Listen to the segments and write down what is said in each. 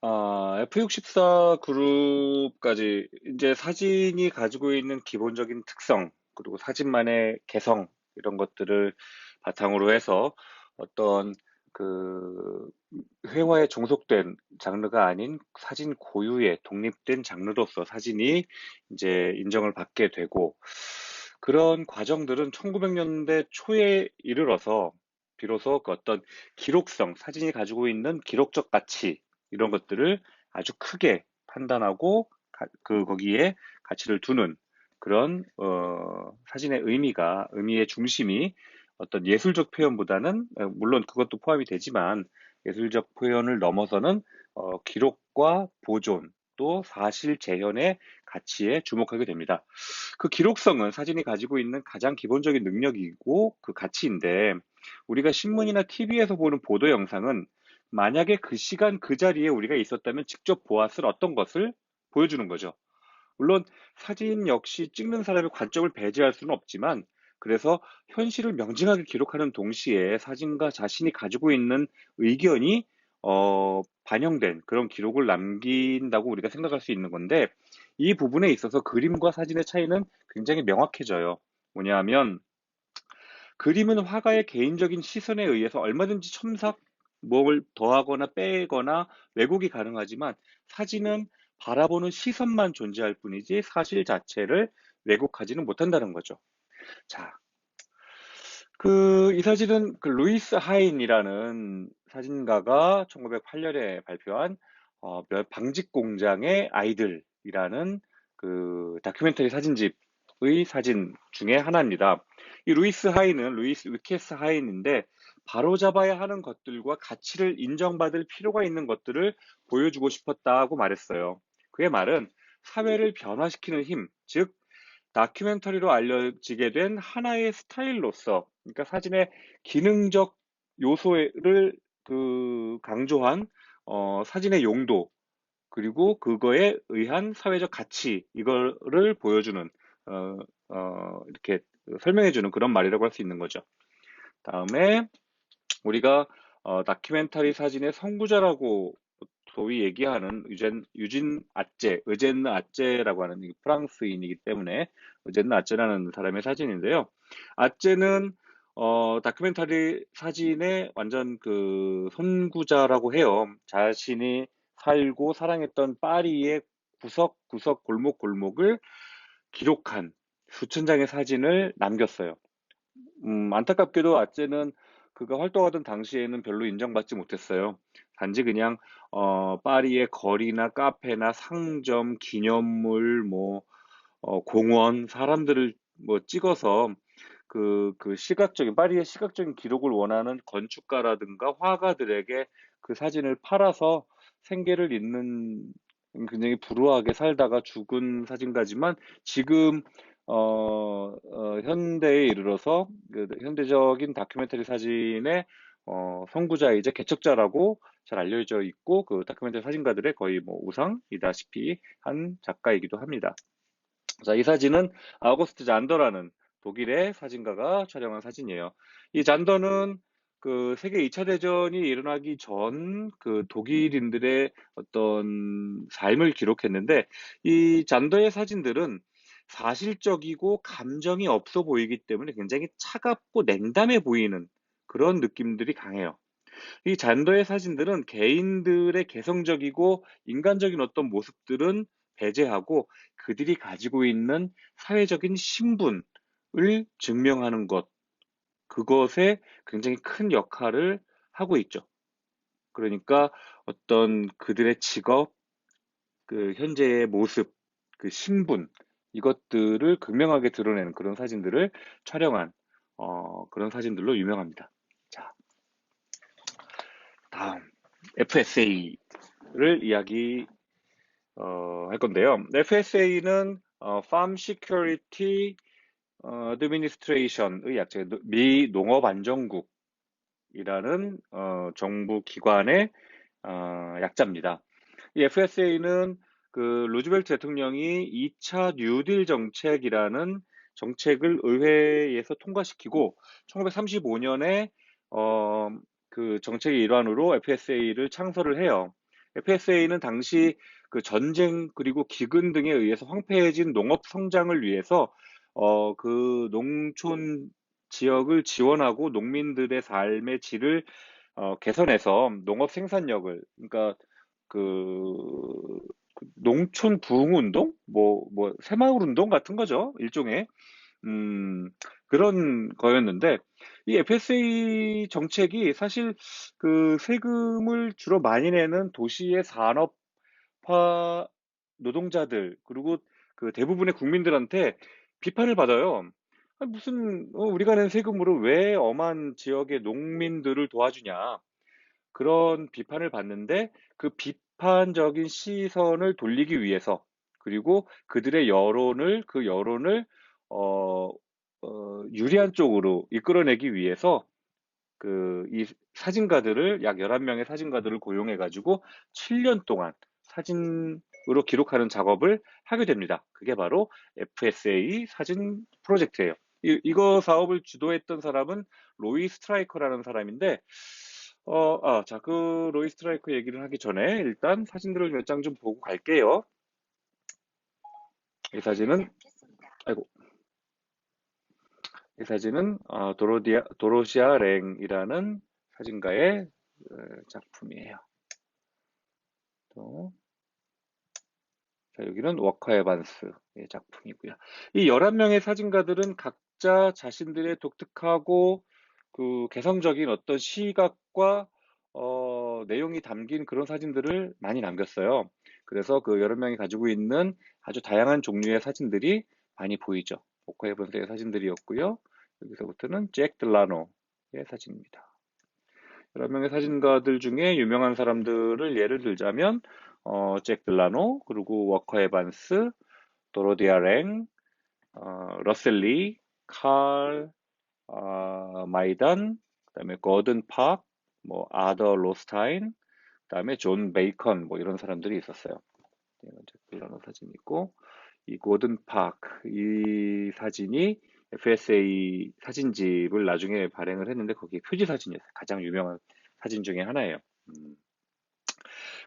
F64 그룹까지 이제 사진이 가지고 있는 기본적인 특성, 그리고 사진만의 개성, 이런 것들을 바탕으로 해서 어떤 그 회화에 종속된 장르가 아닌 사진 고유의 독립된 장르로서 사진이 이제 인정을 받게 되고, 그런 과정들은 1900년대 초에 이르러서 비로소 그 어떤 기록성, 사진이 가지고 있는 기록적 가치, 이런 것들을 아주 크게 판단하고 거기에 가치를 두는 그런 사진의 의미의 중심이 어떤 예술적 표현보다는 물론 그것도 포함이 되지만 예술적 표현을 넘어서는 기록과 보존 또 사실 재현의 가치에 주목하게 됩니다. 그 기록성은 사진이 가지고 있는 가장 기본적인 능력이고 그 가치인데, 우리가 신문이나 TV에서 보는 보도 영상은 만약에 그 시간 그 자리에 우리가 있었다면 직접 보았을 어떤 것을 보여주는 거죠. 물론 사진 역시 찍는 사람의 관점을 배제할 수는 없지만, 그래서 현실을 명징하게 기록하는 동시에 사진가 자신이 가지고 있는 의견이 반영된 그런 기록을 남긴다고 우리가 생각할 수 있는 건데, 이 부분에 있어서 그림과 사진의 차이는 굉장히 명확해져요. 뭐냐 하면, 그림은 화가의 개인적인 시선에 의해서 얼마든지 첨삭, 뭘 더하거나 빼거나 왜곡이 가능하지만, 사진은 바라보는 시선만 존재할 뿐이지 사실 자체를 왜곡하지는 못한다는 거죠. 자, 이 사진은 그 루이스 하인이라는 사진가가 1908년에 발표한 방직 공장의 아이들이라는 그 다큐멘터리 사진집의 사진 중에 하나입니다. 이 루이스 하인은 루이스 위케스 하인인데, 바로잡아야 하는 것들과 가치를 인정받을 필요가 있는 것들을 보여주고 싶었다고 말했어요. 그의 말은 사회를 변화시키는 힘, 즉 다큐멘터리로 알려지게 된 하나의 스타일로서, 그러니까 사진의 기능적 요소를 강조한 사진의 용도, 그리고 그거에 의한 사회적 가치, 이거를 보여주는 어, 이렇게 설명해주는 그런 말이라고 할 수 있는 거죠. 다음에 우리가 다큐멘터리 사진의 선구자라고 소위 얘기하는 유진 아째, 의젠느 아째라고 하는 프랑스인이기 때문에 의젠느 아째라는 사람의 사진인데요. 아째는 다큐멘터리 사진의 완전 그 선구자라고 해요. 자신이 살고 사랑했던 파리의 구석구석 골목골목을 기록한 수천 장의 사진을 남겼어요. 안타깝게도 아째는 그가 활동하던 당시에는 별로 인정받지 못했어요. 단지 그냥 파리의 거리나 카페나 상점, 기념물, 뭐 공원, 사람들을 뭐 찍어서 시각적인 파리의 시각적인 기록을 원하는 건축가라든가 화가들에게 그 사진을 팔아서 생계를 잇는, 굉장히 불우하게 살다가 죽은 사진가지만, 지금 현대에 이르러서 그 현대적인 다큐멘터리 사진의 선구자이자 개척자라고 잘 알려져 있고, 그 다큐멘터리 사진가들의 거의 뭐 우상이다시피 한 작가이기도 합니다. 자, 이 사진은 아우구스트 잔더라는 독일의 사진가가 촬영한 사진이에요. 이 잔더는 그 세계 2차 대전이 일어나기 전 그 독일인들의 어떤 삶을 기록했는데, 이 잔더의 사진들은 사실적이고 감정이 없어 보이기 때문에 굉장히 차갑고 냉담해 보이는 그런 느낌들이 강해요. 이 잔더의 사진들은 개인들의 개성적이고 인간적인 어떤 모습들은 배제하고, 그들이 가지고 있는 사회적인 신분을 증명하는 것, 그것에 굉장히 큰 역할을 하고 있죠. 그러니까 어떤 그들의 직업, 그 현재의 모습, 그 신분, 이것들을 극명하게 드러내는 그런 사진들을 촬영한 그런 사진들로 유명합니다. 자, 다음 FSA를 할 건데요. FSA는 Farm Security Administration의 약자, 미 농업안전국이라는 정부 기관의 약자입니다. 이 FSA는 그 루즈벨트 대통령이 2차 뉴딜 정책이라는 정책을 의회에서 통과시키고 1935년에 그 정책의 일환으로 FSA를 창설을 해요. FSA는 당시 그 전쟁 그리고 기근 등에 의해서 황폐해진 농업 성장을 위해서 그 농촌 지역을 지원하고 농민들의 삶의 질을 개선해서 농업 생산력을, 그러니까 그, 그 농촌 부흥 운동, 뭐 새마을 운동 같은 거죠, 일종의. 음, 그런 거였는데, 이 FSA 정책이 사실 그 세금을 주로 많이 내는 도시의 산업화 노동자들, 그리고 그 대부분의 국민들한테 비판을 받아요. 아니, 무슨, 우리가 낸 세금으로 왜 엄한 지역의 농민들을 도와주냐. 그런 비판을 받는데 그 비판적인 시선을 돌리기 위해서, 그리고 그들의 그 여론을 어, 유리한 쪽으로 이끌어내기 위해서 이 사진가들을 약 11명의 사진가들을 고용해 가지고 7년 동안 사진으로 기록하는 작업을 하게 됩니다. 그게 바로 FSA 사진 프로젝트예요. 이거 사업을 주도했던 사람은 로이 스트라이커라는 사람인데, 자, 그 로이 스트라이커 얘기를 하기 전에 일단 사진들을 몇 장 좀 보고 갈게요. 이 사진은, 아이고, 이 사진은 도로시아 랭이라는 사진가의 작품이에요. 또, 자, 여기는 워커 에반스의 작품이고요. 이 11명의 사진가들은 각자 자신들의 독특하고 그 개성적인 어떤 시각과 내용이 담긴 그런 사진들을 많이 남겼어요. 그래서 그 11명이 가지고 있는 아주 다양한 종류의 사진들이 많이 보이죠. 워커 에반스의 사진들이었고요. 여기서부터는 잭 들라노의 사진입니다. 여러 명의 사진가들 중에 유명한 사람들을 예를 들자면 잭 들라노, 그리고 워커 에반스, 도로디아 랭, 러셀 리, 칼 마이단, 그다음에 거든 팍, 뭐 아더 로스타인, 그다음에 존 베이컨, 뭐 이런 사람들이 있었어요. 잭 들라노 사진 있고, 이 고든 팍, 이 사진이 FSA 사진집을 나중에 발행을 했는데 거기에 표지 사진이었어요. 가장 유명한 사진 중에 하나예요. 음.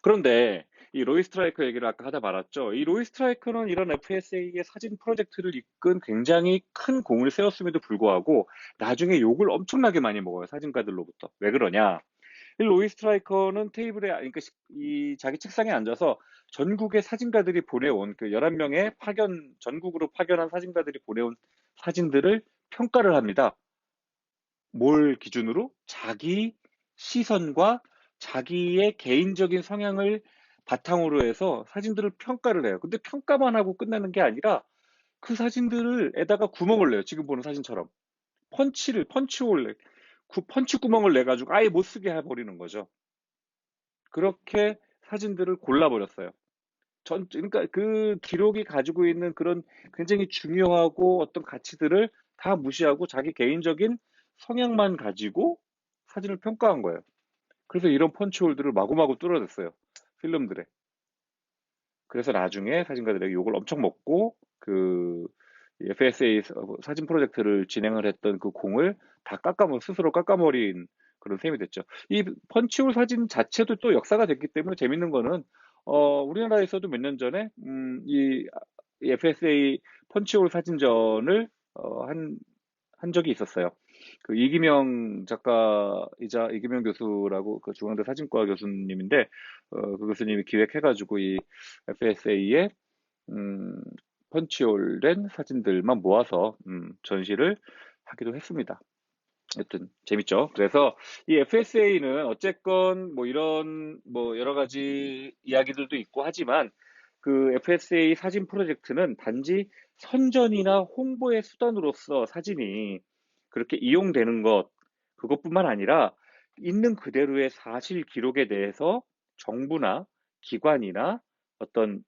그런데 이 로이 스트라이커 얘기를 아까 하다 말았죠. 이 로이 스트라이커는 이런 FSA의 사진 프로젝트를 이끈 굉장히 큰 공을 세웠음에도 불구하고 나중에 욕을 엄청나게 많이 먹어요. 사진가들로부터. 왜 그러냐? 이 로이 스트라이커는 테이블에, 그러니까 이 자기 책상에 앉아서 전국의 사진가들이 보내온 그 11명의 전국으로 파견한 사진가들이 보내온 사진들을 평가를 합니다. 뭘 기준으로? 자기 시선과 자기의 개인적인 성향을 바탕으로 해서 사진들을 평가를 해요. 근데 평가만 하고 끝나는 게 아니라 그 사진들을 에다가 구멍을 내요. 지금 보는 사진처럼. 펀치홀, 펀치 구멍을 내가지고 아예 못 쓰게 해버리는 거죠. 그렇게 사진들을 골라버렸어요. 그러니까 그 기록이 가지고 있는 그런 굉장히 중요하고 어떤 가치들을 다 무시하고 자기 개인적인 성향만 가지고 사진을 평가한 거예요. 그래서 이런 펀치홀들을 마구마구 뚫어냈어요. 필름들에. 그래서 나중에 사진가들에게 욕을 엄청 먹고 FSA 사진 프로젝트를 진행을 했던 그 공을 다 스스로 깎아버린 그런 셈이 됐죠. 이 펀치홀 사진 자체도 또 역사가 됐기 때문에 재밌는 거는 우리나라에서도 몇 년 전에 이 FSA 펀치홀 사진전을 한 적이 있었어요. 그 이기명 작가이자 이기명 교수라고 그 중앙대 사진과 교수님인데 그 교수님이 기획해가지고 이 FSA의 음, 펀치홀된 사진들만 모아서 전시를 하기도 했습니다. 하여튼 재밌죠. 그래서 이 FSA는 어쨌건 뭐 이런 뭐 여러 가지 이야기들도 있고 하지만 그 FSA 사진 프로젝트는 단지 선전이나 홍보의 수단으로서 사진이 그렇게 이용되는 그것뿐만 아니라 있는 그대로의 사실 기록에 대해서 정부나 기관이나 어떤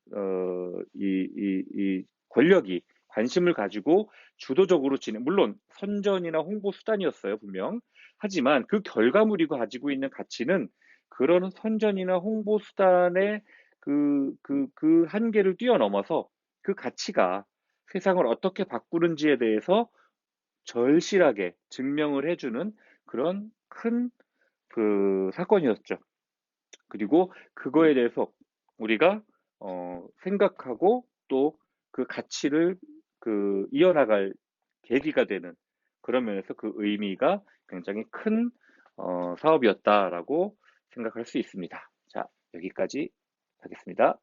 이 권력이 관심을 가지고 주도적으로 물론 선전이나 홍보 수단이었어요, 분명. 하지만 그 결과물이 가지고 있는 가치는 그런 선전이나 홍보 수단의 그 한계를 뛰어넘어서 그 가치가 세상을 어떻게 바꾸는지에 대해서 절실하게 증명을 해주는 그런 큰 그 사건이었죠. 그리고 그거에 대해서 우리가 생각하고 또 그 가치를 이어나갈 계기가 되는 그런 면에서 그 의미가 굉장히 큰 사업이었다라고 생각할 수 있습니다. 자, 여기까지 하겠습니다.